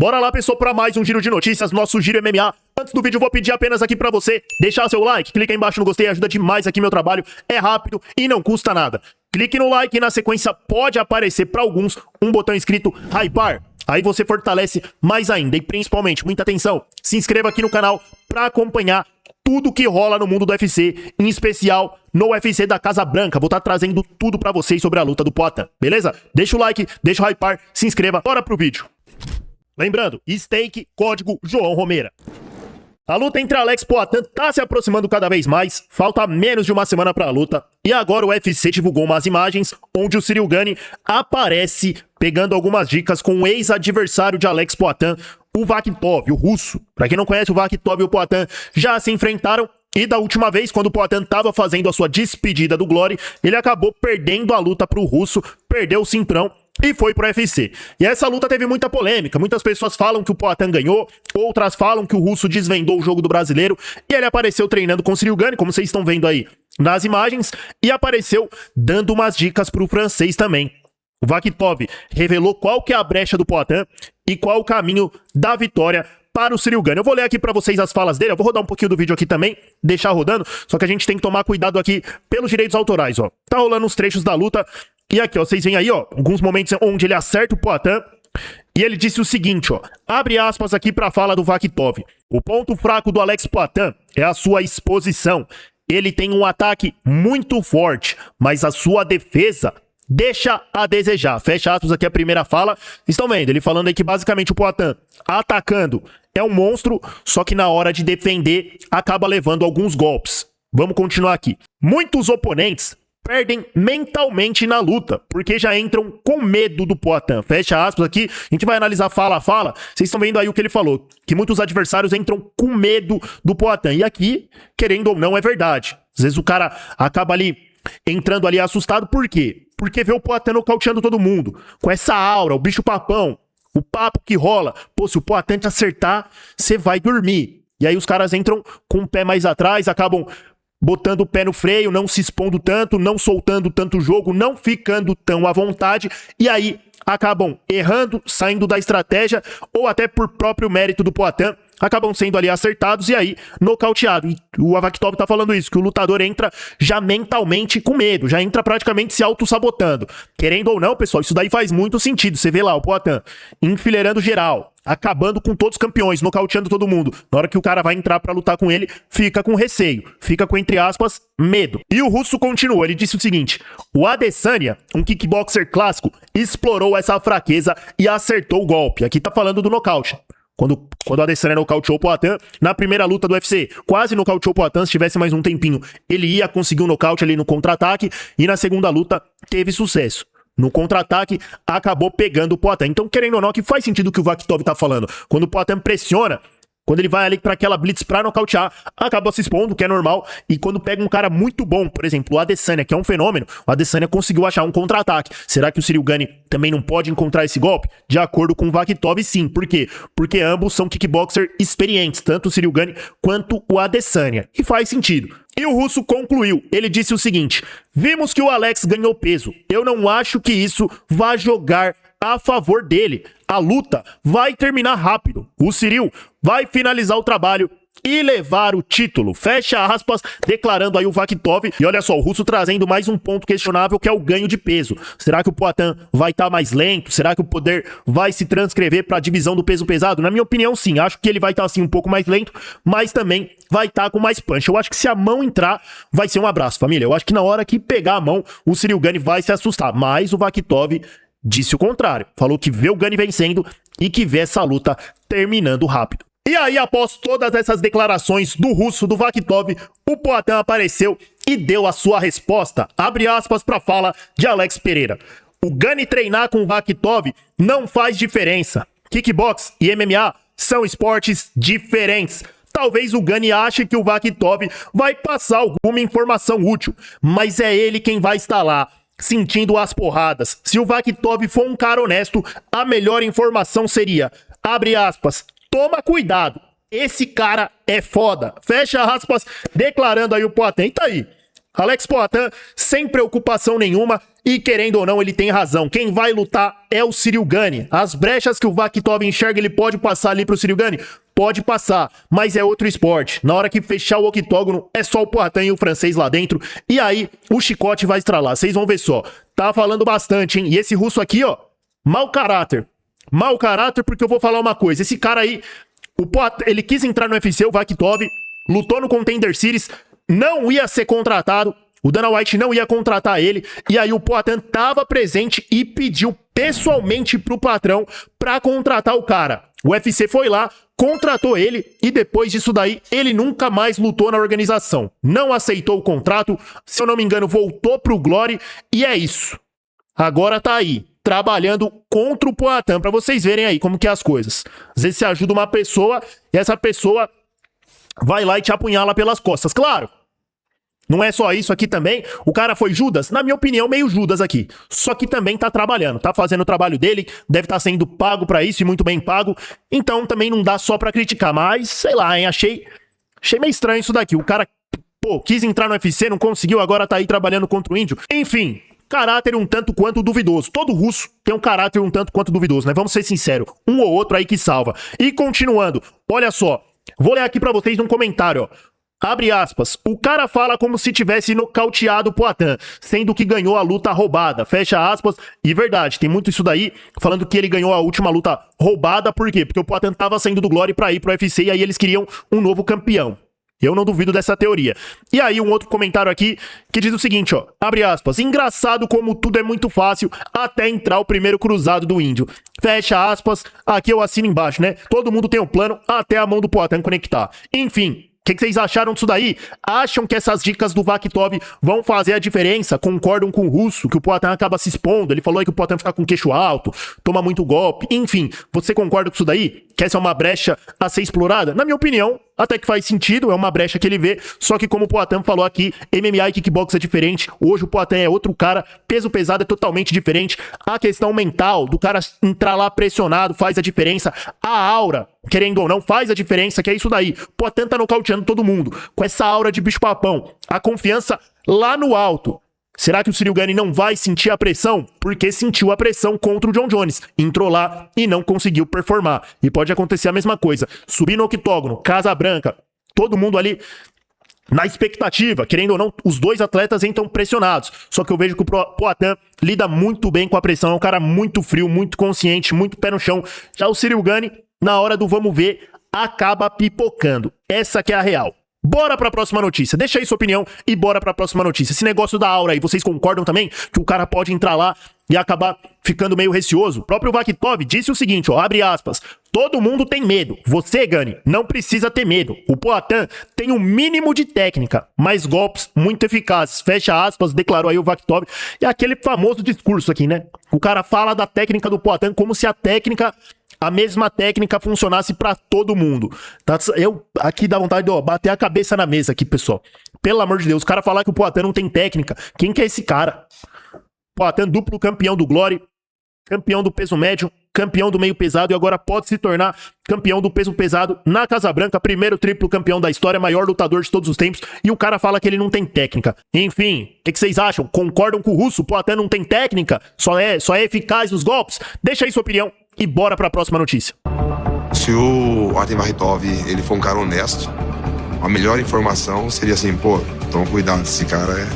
Bora lá, pessoal, para mais um giro de notícias, nosso Giro MMA. Antes do vídeo, eu vou pedir apenas aqui para você deixar seu like, clica aí embaixo no gostei, ajuda demais aqui meu trabalho, é rápido e não custa nada. Clique no like e na sequência pode aparecer para alguns um botão escrito Hypar. Aí você fortalece mais ainda e principalmente, muita atenção, se inscreva aqui no canal para acompanhar tudo que rola no mundo do UFC, em especial no UFC da Casa Branca. Vou estar trazendo tudo para vocês sobre a luta do Poatan, beleza? Deixa o like, deixa o Hypar, se inscreva, bora pro vídeo. Lembrando, stake, código João Romeira. A luta entre Alex Poatan tá se aproximando cada vez mais, falta menos de uma semana pra luta, e agora o UFC divulgou umas imagens onde o Ciryl Gane aparece pegando algumas dicas com o ex-adversário de Alex Poatan, o Vakhitov, o russo. Pra quem não conhece, o Vakhitov e o Poatan já se enfrentaram, e da última vez, quando o Poatan tava fazendo a sua despedida do Glory, ele acabou perdendo a luta pro russo, perdeu o cinturão, e foi pro UFC. E essa luta teve muita polêmica. Muitas pessoas falam que o Poatan ganhou, outras falam que o russo desvendou o jogo do brasileiro, e ele apareceu treinando com o Ciryl Gane, como vocês estão vendo aí nas imagens, e apareceu dando umas dicas pro francês também. O Vakhitov revelou qual que é a brecha do Poatan e qual o caminho da vitória para o Ciryl Gane. Eu vou ler aqui pra vocês as falas dele, eu vou rodar um pouquinho do vídeo aqui também, deixar rodando, só que a gente tem que tomar cuidado aqui pelos direitos autorais, ó. Tá rolando uns trechos da luta, e aqui, ó, vocês veem aí, ó, alguns momentos onde ele acerta o Poatan, e ele disse o seguinte, ó, abre aspas aqui pra fala do Vakhitov. O ponto fraco do Alex Poatan é a sua exposição. Ele tem um ataque muito forte, mas a sua defesa deixa a desejar. Fecha aspas aqui a primeira fala. Estão vendo? Ele falando aí que basicamente o Poatan atacando é um monstro, só que na hora de defender acaba levando alguns golpes. Vamos continuar aqui. Muitos oponentes perdem mentalmente na luta, porque já entram com medo do Poatan. Fecha aspas aqui, a gente vai analisar fala a fala. Vocês estão vendo aí o que ele falou, que muitos adversários entram com medo do Poatan. E aqui, querendo ou não, é verdade. Às vezes o cara acaba ali entrando ali assustado, por quê? Porque vê o Poatan nocauteando todo mundo, com essa aura, o bicho papão, o papo que rola. Pô, se o Poatan te acertar, você vai dormir. E aí os caras entram com o pé mais atrás, acabam botando o pé no freio, não se expondo tanto, não soltando tanto jogo, não ficando tão à vontade, e aí acabam errando, saindo da estratégia, ou até por próprio mérito do Poatan, acabam sendo ali acertados e aí nocauteados. E o Vakhitov tá falando isso, que o lutador entra já mentalmente com medo, já entra praticamente se auto-sabotando. Querendo ou não, pessoal, isso daí faz muito sentido. Você vê lá o Poatan enfileirando geral, acabando com todos os campeões, nocauteando todo mundo. Na hora que o cara vai entrar pra lutar com ele, fica com receio, fica com, entre aspas, medo. E o russo continua, ele disse o seguinte: o Adesanya, um kickboxer clássico, explorou essa fraqueza e acertou o golpe. Aqui tá falando do nocaute. Quando o Adesanya nocauteou o Poatan, na primeira luta do UFC, quase nocauteou o Poatan, se tivesse mais um tempinho, ele ia conseguir um nocaute ali no contra-ataque, e na segunda luta teve sucesso. No contra-ataque, acabou pegando o Poatan. Então, querendo ou não, que faz sentido o que o Vakhitov tá falando. Quando o Poatan pressiona, quando ele vai ali pra aquela blitz pra nocautear, acaba se expondo, que é normal. E quando pega um cara muito bom, por exemplo, o Adesanya, que é um fenômeno, o Adesanya conseguiu achar um contra-ataque. Será que o Ciryl Gane também não pode encontrar esse golpe? De acordo com o Vakhitov, sim. Por quê? Porque ambos são kickboxer experientes, tanto o Ciryl Gane quanto o Adesanya. E faz sentido. E o russo concluiu, ele disse o seguinte: vimos que o Alex ganhou peso, eu não acho que isso vá jogar a favor dele. A luta vai terminar rápido, o Ciryl vai finalizar o trabalho e levar o título. Fecha aspas, declarando aí o Vakhitov. E olha só, o russo trazendo mais um ponto questionável, que é o ganho de peso. Será que o Poatan vai estar mais lento? Será que o poder vai se transcrever para a divisão do peso pesado? Na minha opinião, sim. Acho que ele vai estar assim um pouco mais lento, mas também vai estar com mais punch. Eu acho que se a mão entrar, vai ser um abraço, família. Eu acho que na hora que pegar a mão, o Ciryl Gane vai se assustar. Mas o Vakhitov disse o contrário. Falou que vê o Gane vencendo e que vê essa luta terminando rápido. E aí, após todas essas declarações do russo, do Vakhitov, o Poatan apareceu e deu a sua resposta, abre aspas para a fala de Alex Pereira. O Gane treinar com o Vakhitov não faz diferença. Kickbox e MMA são esportes diferentes. Talvez o Gane ache que o Vakhitov vai passar alguma informação útil, mas é ele quem vai estar lá, sentindo as porradas. Se o Vakhitov for um cara honesto, a melhor informação seria, abre aspas, toma cuidado, esse cara é foda. Fecha aspas, declarando aí o Poatan. E tá aí. Alex Poatan, sem preocupação nenhuma, e querendo ou não, ele tem razão. Quem vai lutar é o Ciryl Gane. As brechas que o Vakhitov enxerga, ele pode passar ali pro Ciryl Gane? Pode passar, mas é outro esporte. Na hora que fechar o octógono, é só o Poatan e o francês lá dentro, e aí o chicote vai estralar. Vocês vão ver só. Tá falando bastante, hein? E esse russo aqui, ó, mau caráter. Mau caráter, porque eu vou falar uma coisa. Esse cara aí, o Poatan, ele quis entrar no UFC, o Vakhitov, lutou no Contender Series, não ia ser contratado. O Dana White não ia contratar ele, e aí o Poatan tava presente e pediu pessoalmente pro patrão pra contratar o cara. O UFC foi lá, contratou ele, e depois disso daí, ele nunca mais lutou na organização. Não aceitou o contrato, se eu não me engano, voltou pro Glory, e é isso. Agora tá aí, trabalhando contra o Poatan, pra vocês verem aí como que é as coisas. Às vezes você ajuda uma pessoa, e essa pessoa vai lá e te apunhala pelas costas, claro. Não é só isso aqui também, o cara foi Judas, na minha opinião, meio Judas aqui. Só que também tá trabalhando, tá fazendo o trabalho dele, deve estar sendo pago pra isso e muito bem pago. Então também não dá só pra criticar, mas sei lá, hein, achei meio estranho isso daqui. O cara, pô, quis entrar no UFC, não conseguiu, agora tá aí trabalhando contra o índio. Enfim, caráter um tanto quanto duvidoso. Todo russo tem um caráter um tanto quanto duvidoso, né? Vamos ser sinceros, um ou outro aí que salva. E continuando, olha só, vou ler aqui pra vocês num comentário, ó. Abre aspas, o cara fala como se tivesse nocauteado o Poatan, sendo que ganhou a luta roubada, fecha aspas, e verdade, tem muito isso daí, falando que ele ganhou a última luta roubada, por quê? Porque o Poatan tava saindo do Glory pra ir pro UFC e aí eles queriam um novo campeão. Eu não duvido dessa teoria. E aí um outro comentário aqui que diz o seguinte, ó, abre aspas, engraçado como tudo é muito fácil até entrar o primeiro cruzado do índio. Fecha aspas, aqui eu assino embaixo, né? Todo mundo tem um plano até a mão do Poatan conectar. Enfim, o que vocês acharam disso daí? Acham que essas dicas do Vakhitov vão fazer a diferença? Concordam com o russo, que o Poatan acaba se expondo? Ele falou aí que o Poatan fica com queixo alto, toma muito golpe. Enfim, você concorda com isso daí? Que essa é uma brecha a ser explorada? Na minha opinião, até que faz sentido, é uma brecha que ele vê. Só que como o Poatan falou aqui, MMA e kickbox é diferente. Hoje o Poatan é outro cara, peso pesado é totalmente diferente. A questão mental do cara entrar lá pressionado faz a diferença. A aura, querendo ou não, faz a diferença, que é isso daí. O Poatan tá nocauteando todo mundo, com essa aura de bicho-papão. A confiança lá no alto. Será que o Ciryl Gane não vai sentir a pressão? Porque sentiu a pressão contra o John Jones. Entrou lá e não conseguiu performar. E pode acontecer a mesma coisa. Subir no octógono, Casa Branca, todo mundo ali na expectativa. Querendo ou não, os dois atletas entram pressionados. Só que eu vejo que o Poatan lida muito bem com a pressão. É um cara muito frio, muito consciente, muito pé no chão. Já o Ciryl Gane, na hora do vamos ver, acaba pipocando. Essa que é a real. Bora pra próxima notícia, deixa aí sua opinião e bora pra próxima notícia. Esse negócio da aura aí, vocês concordam também que o cara pode entrar lá e acabar ficando meio receoso? O próprio Vakhitov disse o seguinte, ó, abre aspas, todo mundo tem medo, você, Gane, não precisa ter medo. O Poatan tem um mínimo de técnica, mas golpes muito eficazes, fecha aspas, declarou aí o Vakhitov. E aquele famoso discurso aqui, né? O cara fala da técnica do Poatan como se a mesma técnica funcionasse pra todo mundo. Tá? Eu aqui dá vontade de bater a cabeça na mesa aqui, pessoal. Pelo amor de Deus, o cara falar que o Poatan não tem técnica. Quem que é esse cara? Poatan, duplo campeão do Glory, campeão do peso médio, campeão do meio pesado e agora pode se tornar campeão do peso pesado na Casa Branca, primeiro triplo campeão da história, maior lutador de todos os tempos, e o cara fala que ele não tem técnica. Enfim, o que vocês acham? Concordam com o russo? O Poatan não tem técnica? Só é eficaz nos golpes? Deixa aí sua opinião e bora pra próxima notícia. Se o Artem Vakhitov, ele for um cara honesto, a melhor informação seria assim, pô, toma cuidado, esse cara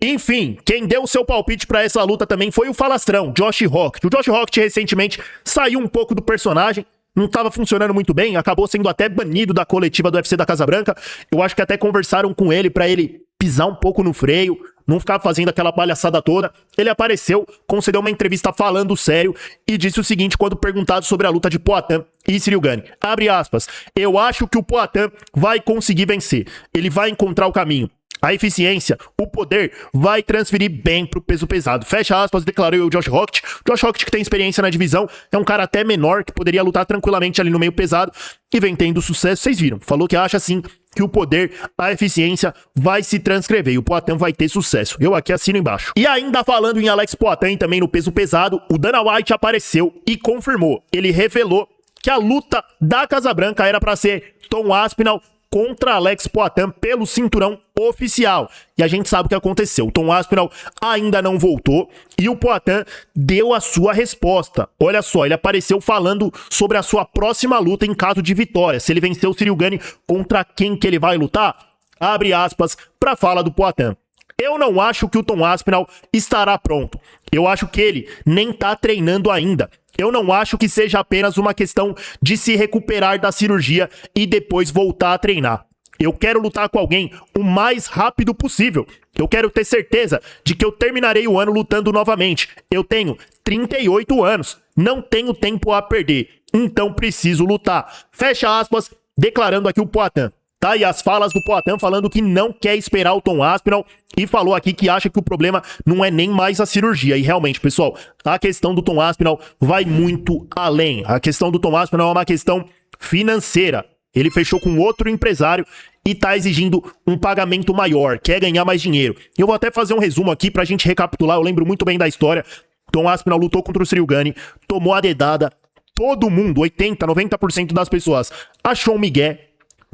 Enfim, quem deu o seu palpite pra essa luta também foi o falastrão, Josh Rocket. O Josh Rocket recentemente saiu um pouco do personagem, não estava funcionando muito bem, acabou sendo até banido da coletiva do UFC da Casa Branca. Eu acho que até conversaram com ele pra ele pisar um pouco no freio, não ficar fazendo aquela palhaçada toda. Ele apareceu, concedeu uma entrevista falando sério e disse o seguinte quando perguntado sobre a luta de Poatan e Ciryl Gane. Abre aspas, eu acho que o Poatan vai conseguir vencer, ele vai encontrar o caminho. A eficiência, o poder, vai transferir bem pro peso pesado. Fecha aspas, declarou o Josh Rocket. Josh Rocket, que tem experiência na divisão, é um cara até menor, que poderia lutar tranquilamente ali no meio pesado, e vem tendo sucesso, vocês viram. Falou que acha, sim, que o poder, a eficiência, vai se transcrever, e o Poatan vai ter sucesso. Eu aqui assino embaixo. E ainda falando em Alex Poatan, também no peso pesado, o Dana White apareceu e confirmou. Ele revelou que a luta da Casa Branca era pra ser Tom Aspinall contra Alex Poatan pelo cinturão oficial. E a gente sabe o que aconteceu. O Tom Aspinall ainda não voltou e o Poatan deu a sua resposta. Olha só, ele apareceu falando sobre a sua próxima luta em caso de vitória. Se ele vencer o Ciryl Gane, contra quem que ele vai lutar? Abre aspas para a fala do Poatan. Eu não acho que o Tom Aspinall estará pronto. Eu acho que ele nem tá treinando ainda. Eu não acho que seja apenas uma questão de se recuperar da cirurgia e depois voltar a treinar. Eu quero lutar com alguém o mais rápido possível. Eu quero ter certeza de que eu terminarei o ano lutando novamente. Eu tenho 38 anos. Não tenho tempo a perder. Então preciso lutar. Fecha aspas, declarando aqui o Poatan. Tá aí as falas do Poatan falando que não quer esperar o Tom Aspinall e falou aqui que acha que o problema não é nem mais a cirurgia. E realmente, pessoal, a questão do Tom Aspinall vai muito além. A questão do Tom Aspinall é uma questão financeira. Ele fechou com outro empresário e tá exigindo um pagamento maior, quer ganhar mais dinheiro. Eu vou até fazer um resumo aqui pra gente recapitular, eu lembro muito bem da história. Tom Aspinall lutou contra o Ciryl Gane, tomou a dedada, todo mundo, 80, 90% das pessoas, achou um migué.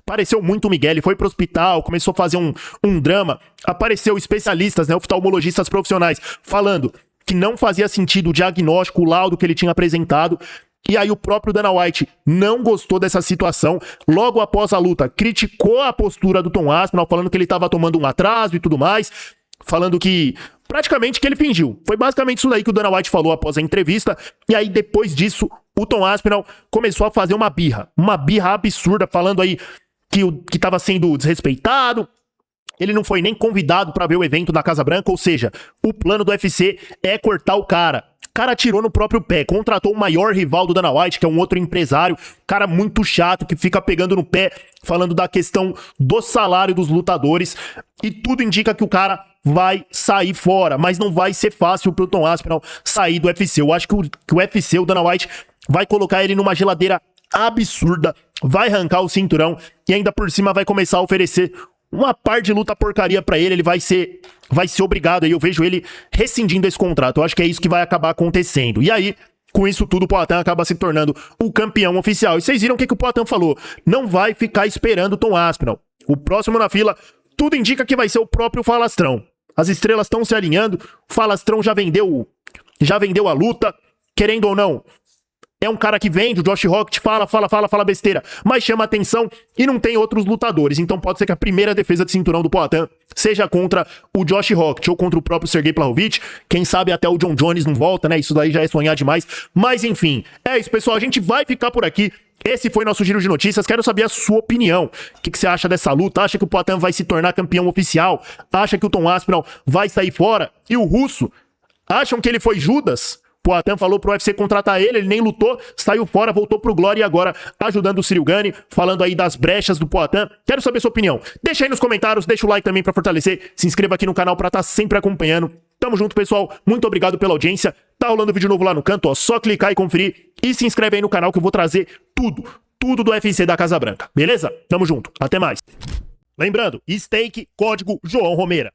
Apareceu muito o Miguel, ele foi pro hospital, começou a fazer um drama. Apareceu especialistas, né, oftalmologistas profissionais, falando que não fazia sentido o diagnóstico, o laudo que ele tinha apresentado. E aí o próprio Dana White não gostou dessa situação. Logo após a luta, criticou a postura do Tom Aspinall, falando que ele estava tomando um atraso e tudo mais. Falando que, praticamente, que ele fingiu. Foi basicamente isso daí que o Dana White falou após a entrevista. E aí, depois disso, o Tom Aspinall começou a fazer uma birra absurda, falando aí que estava sendo desrespeitado. Ele não foi nem convidado para ver o evento na Casa Branca, ou seja, o plano do UFC é cortar o cara. O cara atirou no próprio pé, contratou o maior rival do Dana White, que é um outro empresário, cara muito chato, que fica pegando no pé, falando da questão do salário dos lutadores, e tudo indica que o cara vai sair fora, mas não vai ser fácil pro Tom Aspinall sair do UFC. Eu acho que o UFC, o Dana White, vai colocar ele numa geladeira absurda, vai arrancar o cinturão e ainda por cima vai começar a oferecer uma par de luta porcaria pra ele. Ele vai ser obrigado, aí eu vejo ele rescindindo esse contrato. Eu acho que é isso que vai acabar acontecendo. E aí, com isso tudo, o Poatan acaba se tornando o campeão oficial. E vocês viram o que o Poatan falou? Não vai ficar esperando o Tom Aspinall. O próximo na fila, tudo indica que vai ser o próprio Falastrão. As estrelas estão se alinhando, o Falastrão já vendeu a luta, querendo ou não. É um cara que vende, o Josh Rocket fala besteira, mas chama atenção e não tem outros lutadores. Então pode ser que a primeira defesa de cinturão do Poatan seja contra o Josh Rocket ou contra o próprio Sergey Pavlovich. Quem sabe até o John Jones não volta, né? Isso daí já é sonhar demais. Mas enfim, é isso, pessoal. A gente vai ficar por aqui. Esse foi nosso giro de notícias. Quero saber a sua opinião. O que você acha dessa luta? Acha que o Poatan vai se tornar campeão oficial? Acha que o Tom Aspinall vai sair fora? E o russo? Acham que ele foi Judas? Poatan falou pro UFC contratar ele nem lutou, saiu fora, voltou pro Glória e agora ajudando o Ciryl Gane, falando aí das brechas do Poatan. Quero saber sua opinião. Deixa aí nos comentários, deixa o like também pra fortalecer, se inscreva aqui no canal pra estar sempre acompanhando. Tamo junto, pessoal. Muito obrigado pela audiência. Tá rolando vídeo novo lá no canto, ó. Só clicar e conferir. E se inscreve aí no canal que eu vou trazer tudo do UFC da Casa Branca. Beleza? Tamo junto. Até mais. Lembrando, steak, código João Romeira.